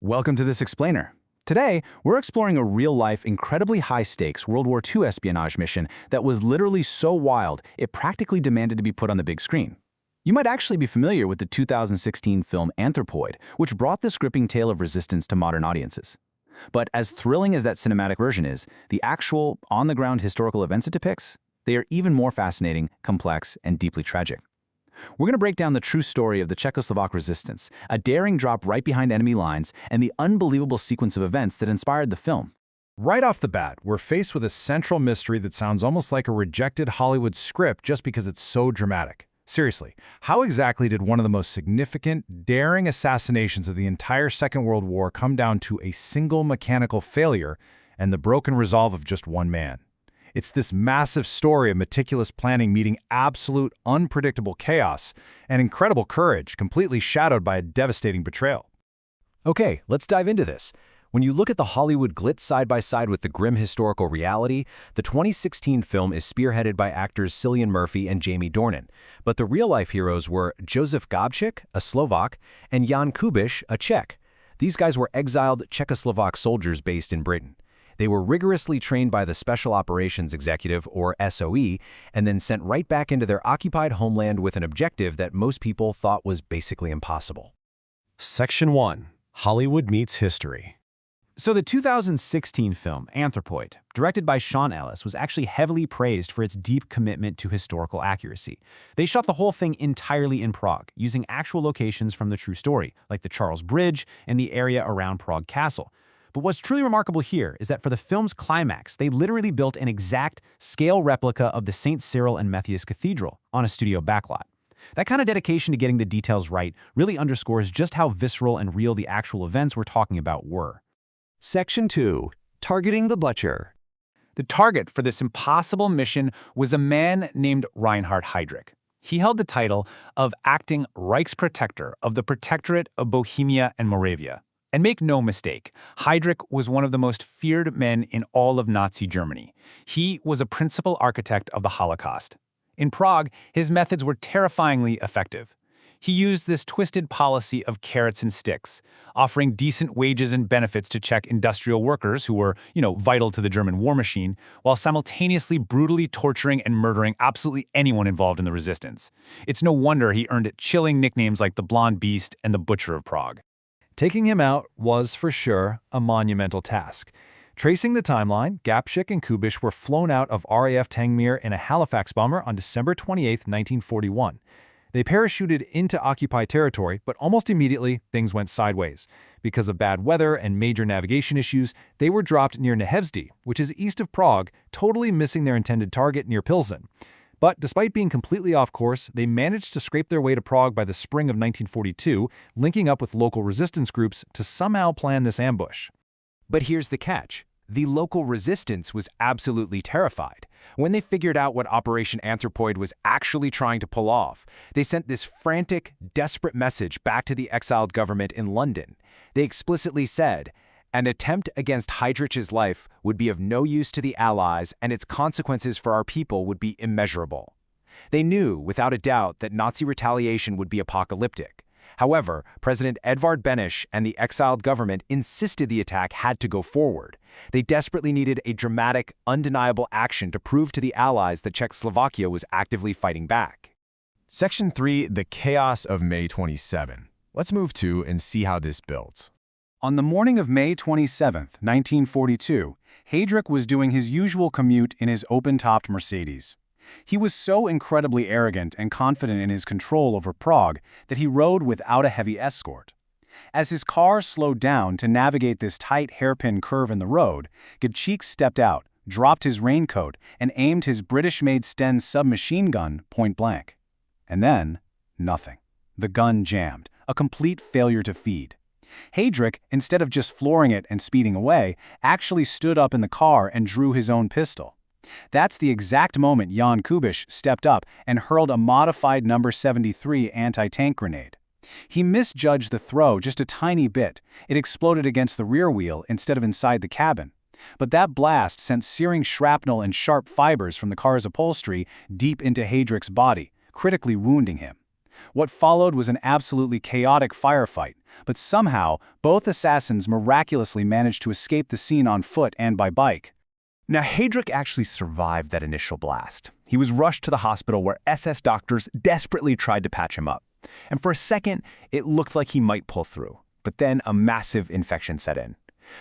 Welcome to this explainer. Today, we're exploring a real-life, incredibly high-stakes World War II espionage mission that was literally so wild, it practically demanded to be put on the big screen. You might actually be familiar with the 2016 film Anthropoid, which brought this gripping tale of resistance to modern audiences. But as thrilling as that cinematic version is, the actual, on-the-ground historical events it depicts, they are even more fascinating, complex, and deeply tragic. We're going to break down the true story of the Czechoslovak resistance, a daring drop right behind enemy lines, and the unbelievable sequence of events that inspired the film. Right off the bat, we're faced with a central mystery that sounds almost like a rejected Hollywood script just because it's so dramatic. Seriously, how exactly did one of the most significant, daring assassinations of the entire Second World War come down to a single mechanical failure and the broken resolve of just one man? It's this massive story of meticulous planning meeting absolute unpredictable chaos and incredible courage, completely shadowed by a devastating betrayal. Okay, let's dive into this. When you look at the Hollywood glitz side by side with the grim historical reality, the 2016 film is spearheaded by actors Cillian Murphy and Jamie Dornan. But the real-life heroes were Josef Gabčík, a Slovak, and Jan Kubiš, a Czech. These guys were exiled Czechoslovak soldiers based in Britain. They were rigorously trained by the Special Operations Executive, or SOE, and then sent right back into their occupied homeland with an objective that most people thought was basically impossible. Section 1. Hollywood Meets History. So the 2016 film, Anthropoid, directed by Sean Ellis, was actually heavily praised for its deep commitment to historical accuracy. They shot the whole thing entirely in Prague, using actual locations from the true story, like the Charles Bridge and the area around Prague Castle. But what's truly remarkable here is that for the film's climax, they literally built an exact scale replica of the St. Cyril and Methodius Cathedral on a studio backlot. That kind of dedication to getting the details right really underscores just how visceral and real the actual events we're talking about were. Section 2. Targeting the Butcher. The target for this impossible mission was a man named Reinhard Heydrich. He held the title of acting Reichsprotector of the Protectorate of Bohemia and Moravia. And make no mistake, Heydrich was one of the most feared men in all of Nazi Germany. He was a principal architect of the Holocaust. In Prague, his methods were terrifyingly effective. He used this twisted policy of carrots and sticks, offering decent wages and benefits to Czech industrial workers who were, vital to the German war machine, while simultaneously brutally torturing and murdering absolutely anyone involved in the resistance. It's no wonder he earned chilling nicknames like the Blonde Beast and the Butcher of Prague. Taking him out was, for sure, a monumental task. Tracing the timeline, Gabčík and Kubiš were flown out of RAF Tangmere in a Halifax bomber on December 28, 1941. They parachuted into occupied territory, but almost immediately, things went sideways. Because of bad weather and major navigation issues, they were dropped near Nehevsty, which is east of Prague, totally missing their intended target near Pilsen. But despite being completely off course, they managed to scrape their way to Prague by the spring of 1942, linking up with local resistance groups to somehow plan this ambush. But here's the catch. The local resistance was absolutely terrified. When they figured out what Operation Anthropoid was actually trying to pull off, they sent this frantic, desperate message back to the exiled government in London. They explicitly said, "An attempt against Heydrich's life would be of no use to the Allies, and its consequences for our people would be immeasurable." They knew, without a doubt, that Nazi retaliation would be apocalyptic. However, President Edvard Beneš and the exiled government insisted the attack had to go forward. They desperately needed a dramatic, undeniable action to prove to the Allies that Czechoslovakia was actively fighting back. Section 3. The Chaos of May 27. Let's move to and see how this builds. On the morning of May 27, 1942, Heydrich was doing his usual commute in his open-topped Mercedes. He was so incredibly arrogant and confident in his control over Prague that he rode without a heavy escort. As his car slowed down to navigate this tight hairpin curve in the road, Gabčík stepped out, dropped his raincoat, and aimed his British-made Sten submachine gun point blank. And then, nothing. The gun jammed, a complete failure to feed. Heydrich, instead of just flooring it and speeding away, actually stood up in the car and drew his own pistol. That's the exact moment Jan Kubiš stepped up and hurled a modified No. 73 anti-tank grenade. He misjudged the throw just a tiny bit. It exploded against the rear wheel instead of inside the cabin. But that blast sent searing shrapnel and sharp fibers from the car's upholstery deep into Heydrich's body, critically wounding him. What followed was an absolutely chaotic firefight, but somehow, both assassins miraculously managed to escape the scene on foot and by bike. Now, Heydrich actually survived that initial blast. He was rushed to the hospital where SS doctors desperately tried to patch him up. And for a second, it looked like he might pull through. But then a massive infection set in.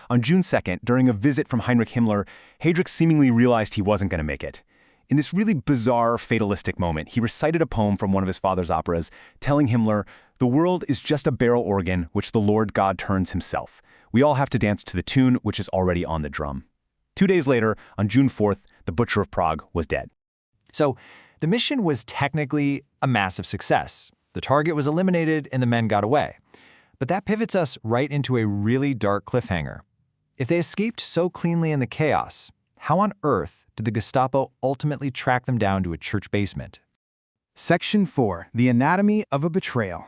On June 2nd, during a visit from Heinrich Himmler, Heydrich seemingly realized he wasn't going to make it. In this really bizarre, fatalistic moment, he recited a poem from one of his father's operas, telling Himmler, "The world is just a barrel organ which the Lord God turns himself. We all have to dance to the tune which is already on the drum." 2 days later, on June 4th, the Butcher of Prague was dead. So, the mission was technically a massive success. The target was eliminated and the men got away. But that pivots us right into a really dark cliffhanger. If they escaped so cleanly in the chaos, how on earth did the Gestapo ultimately track them down to a church basement? Section 4. The Anatomy of a Betrayal.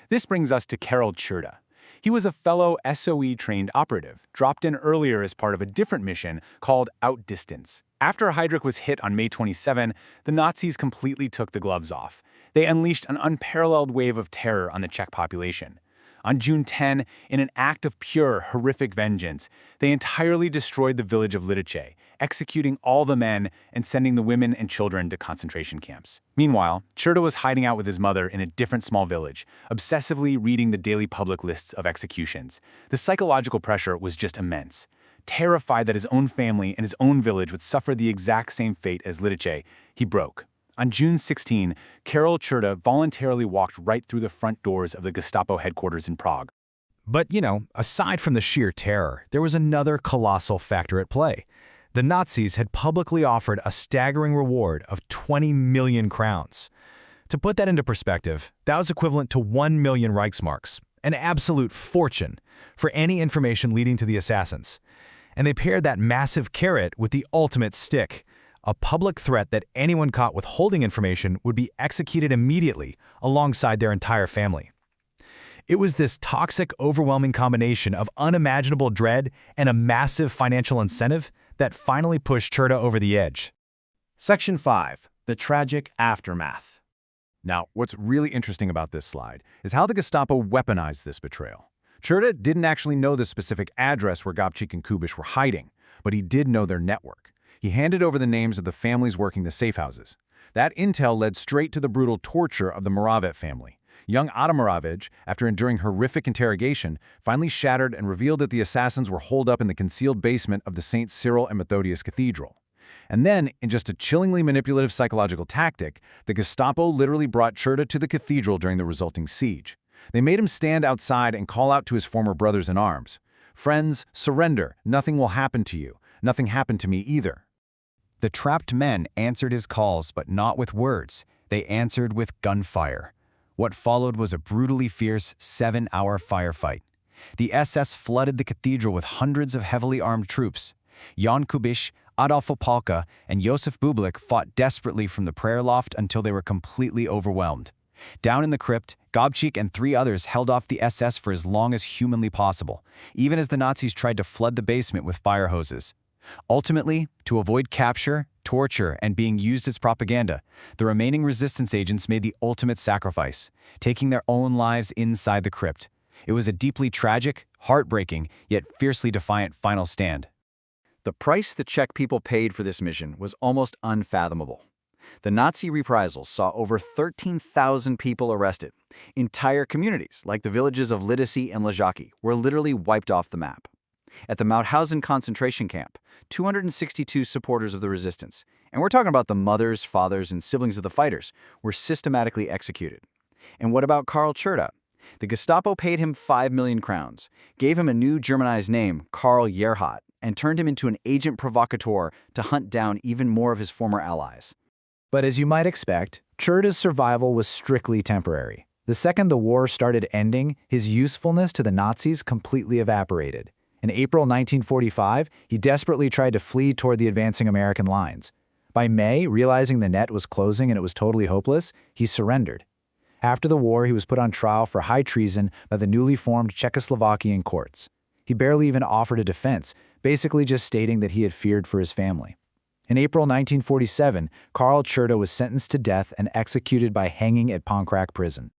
This brings us to Karol Czerda. He was a fellow SOE-trained operative, dropped in earlier as part of a different mission called Outdistance. After Heydrich was hit on May 27, the Nazis completely took the gloves off. They unleashed an unparalleled wave of terror on the Czech population. On June 10, in an act of pure, horrific vengeance, they entirely destroyed the village of Lidice, executing all the men and sending the women and children to concentration camps. Meanwhile, Czerda was hiding out with his mother in a different small village, obsessively reading the daily public lists of executions. The psychological pressure was just immense. Terrified that his own family and his own village would suffer the exact same fate as Lidice, he broke. On June 16, Karol Czerda voluntarily walked right through the front doors of the Gestapo headquarters in Prague. But, aside from the sheer terror, there was another colossal factor at play. The Nazis had publicly offered a staggering reward of 20 million crowns. To put that into perspective, that was equivalent to 1 million Reichsmarks, an absolute fortune, for any information leading to the assassins. And they paired that massive carrot with the ultimate stick, a public threat that anyone caught withholding information would be executed immediately alongside their entire family. It was this toxic, overwhelming combination of unimaginable dread and a massive financial incentive that finally pushed Czerda over the edge. Section 5. The Tragic Aftermath. Now, what's really interesting about this slide is how the Gestapo weaponized this betrayal. Czerda didn't actually know the specific address where Gabčík and Kubiš were hiding, but he did know their network. He handed over the names of the families working the safe houses. That intel led straight to the brutal torture of the Moravec family. Young Ada Moravec, after enduring horrific interrogation, finally shattered and revealed that the assassins were holed up in the concealed basement of the St. Cyril and Methodius Cathedral. And then, in just a chillingly manipulative psychological tactic, the Gestapo literally brought Czerda to the cathedral during the resulting siege. They made him stand outside and call out to his former brothers in arms, "Friends, surrender, nothing will happen to you. Nothing happened to me either." The trapped men answered his calls, but not with words. They answered with gunfire. What followed was a brutally fierce 7-hour firefight. The SS flooded the cathedral with hundreds of heavily armed troops. Jan Kubiš, Adolf Opalka, and Josef Bublik fought desperately from the prayer loft until they were completely overwhelmed. Down in the crypt, Gabčík and 3 others held off the SS for as long as humanly possible, even as the Nazis tried to flood the basement with fire hoses. Ultimately, to avoid capture, torture, and being used as propaganda, the remaining resistance agents made the ultimate sacrifice, taking their own lives inside the crypt. It was a deeply tragic, heartbreaking, yet fiercely defiant final stand. The price the Czech people paid for this mission was almost unfathomable. The Nazi reprisals saw over 13,000 people arrested. Entire communities, like the villages of Lidice and Ležáky, were literally wiped off the map. At the Mauthausen concentration camp, 262 supporters of the resistance, and we're talking about the mothers, fathers, and siblings of the fighters, were systematically executed. And what about Karol Czerda? The Gestapo paid him 5 million crowns, gave him a new Germanized name, Karl Gerhardt, and turned him into an agent provocateur to hunt down even more of his former allies. But as you might expect, Czerda's survival was strictly temporary. The second the war started ending, his usefulness to the Nazis completely evaporated. In April 1945, he desperately tried to flee toward the advancing American lines. By May, realizing the net was closing and it was totally hopeless, he surrendered. After the war, he was put on trial for high treason by the newly formed Czechoslovakian courts. He barely even offered a defense, basically just stating that he had feared for his family. In April 1947, Karl Czerda was sentenced to death and executed by hanging at Pankrak prison.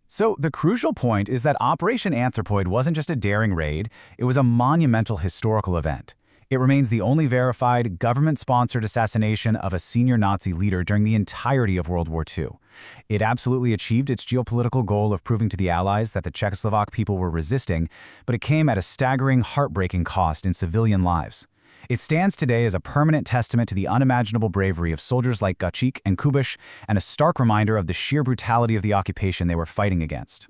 So the crucial point is that Operation Anthropoid wasn't just a daring raid, it was a monumental historical event. It remains the only verified, government-sponsored assassination of a senior Nazi leader during the entirety of World War II. It absolutely achieved its geopolitical goal of proving to the Allies that the Czechoslovak people were resisting, but it came at a staggering, heartbreaking cost in civilian lives. It stands today as a permanent testament to the unimaginable bravery of soldiers like Gacik and Kubiš, and a stark reminder of the sheer brutality of the occupation they were fighting against.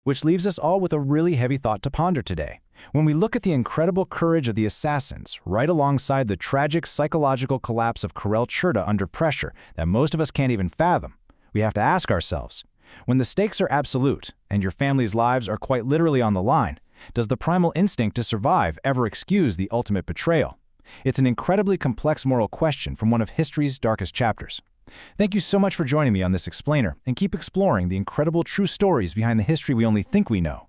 Which leaves us all with a really heavy thought to ponder today. When we look at the incredible courage of the assassins, right alongside the tragic psychological collapse of Karel Czerda under pressure that most of us can't even fathom, we have to ask ourselves, when the stakes are absolute and your family's lives are quite literally on the line, does the primal instinct to survive ever excuse the ultimate betrayal? It's an incredibly complex moral question from one of history's darkest chapters. Thank you so much for joining me on this explainer, and keep exploring the incredible true stories behind the history we only think we know.